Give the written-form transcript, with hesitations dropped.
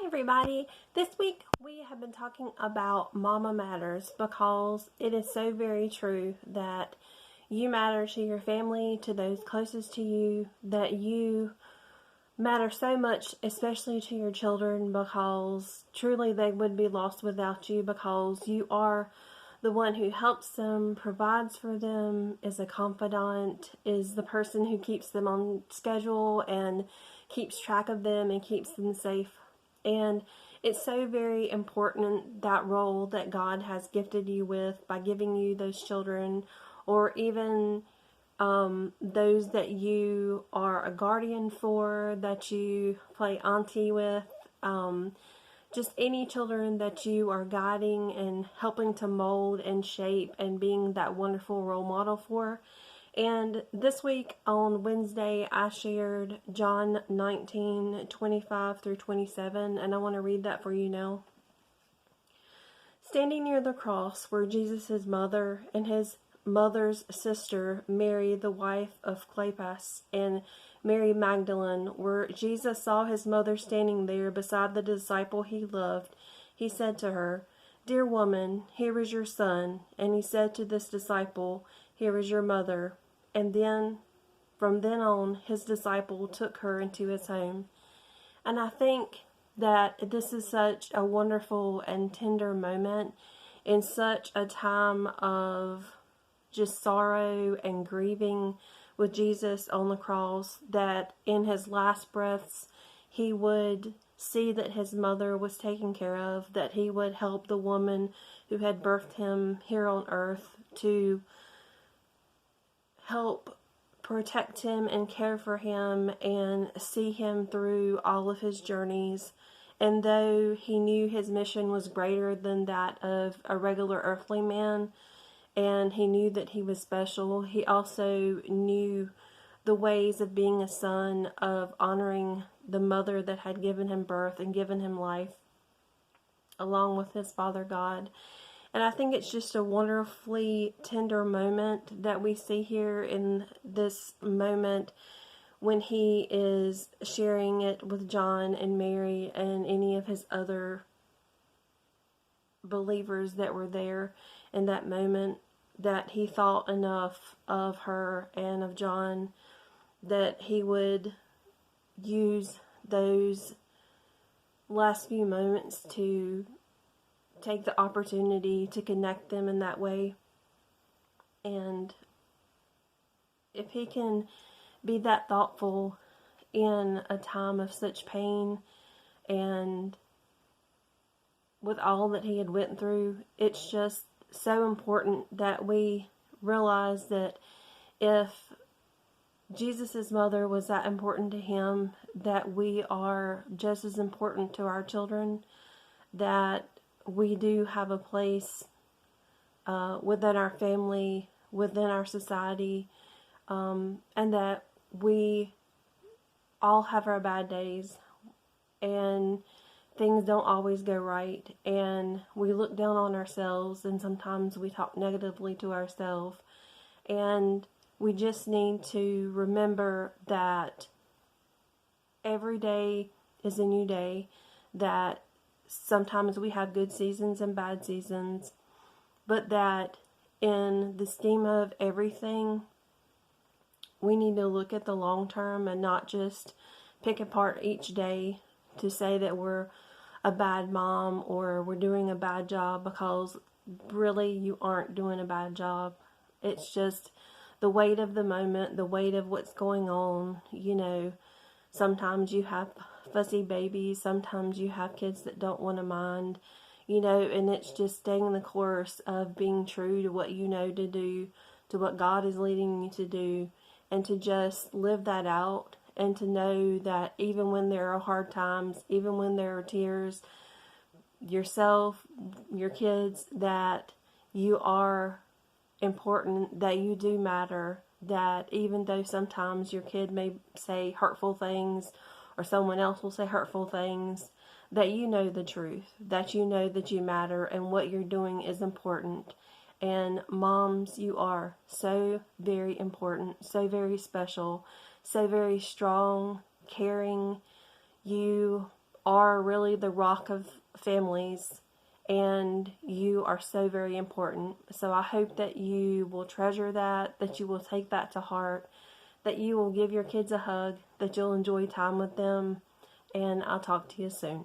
Hi everybody. This week we have been talking about Mama Matters because it is so very true that you matter to your family, to those closest to you, that you matter so much, especially to your children, because truly they would be lost without you, because you are the one who helps them, provides for them, is a confidant, is the person who keeps them on schedule and keeps track of them and keeps them safe. And it's so very important, that role that God has gifted you with by giving you those children, or even those that you are a guardian for, that you play auntie with, just any children that you are guiding and helping to mold and shape and being that wonderful role model for. And this week on Wednesday, I shared John 19:25 through 27, and I want to read that for you now. Standing near the cross were Jesus' mother and his mother's sister, Mary, the wife of Clopas, and Mary Magdalene. Where Jesus saw his mother standing there beside the disciple he loved, he said to her, "Dear woman, here is your son." And he said to this disciple, "Here is your mother." And then, from then on, his disciple took her into his home. And I think that this is such a wonderful and tender moment in such a time of just sorrow and grieving with Jesus on the cross, that in his last breaths he would see that his mother was taken care of, that he would help the woman who had birthed him here on earth to help protect him and care for him and see him through all of his journeys. And though he knew his mission was greater than that of a regular earthly man, and he knew that he was special, he also knew the ways of being a son, of honoring the mother that had given him birth and given him life, along with his Father God. And I think it's just a wonderfully tender moment that we see here in this moment when he is sharing it with John and Mary and any of his other believers that were there in that moment, that he thought enough of her and of John that he would use those last few moments to take the opportunity to connect them in that way. And if he can be that thoughtful in a time of such pain and with all that he had went through, it's just so important that we realize that if Jesus' mother was that important to him, that we are just as important to our children, that we do have a place within our family, within our society, and that we all have our bad days, and things don't always go right, and we look down on ourselves, and sometimes we talk negatively to ourselves, and we just need to remember that every day is a new day, that sometimes we have good seasons and bad seasons, but that in the scheme of everything, we need to look at the long term and not just pick apart each day to say that we're a bad mom or we're doing a bad job, because really you aren't doing a bad job. It's just the weight of the moment, the weight of what's going on. Sometimes you have fussy babies, sometimes you have kids that don't want to mind, and it's just staying the course of being true to what you know to do, to what God is leading you to do, and to just live that out, and to know that even when there are hard times, even when there are tears, yourself, your kids, that you are important, that you do matter, that even though sometimes your kid may say hurtful things or someone else will say hurtful things, that you know the truth, that you know that you matter and what you're doing is important. And moms, you are so very important, so very special, so very strong, caring. You are really the rock of families, and you are so very important. So I hope that you will treasure that, that you will take that to heart, that you will give your kids a hug, that you'll enjoy time with them, and I'll talk to you soon.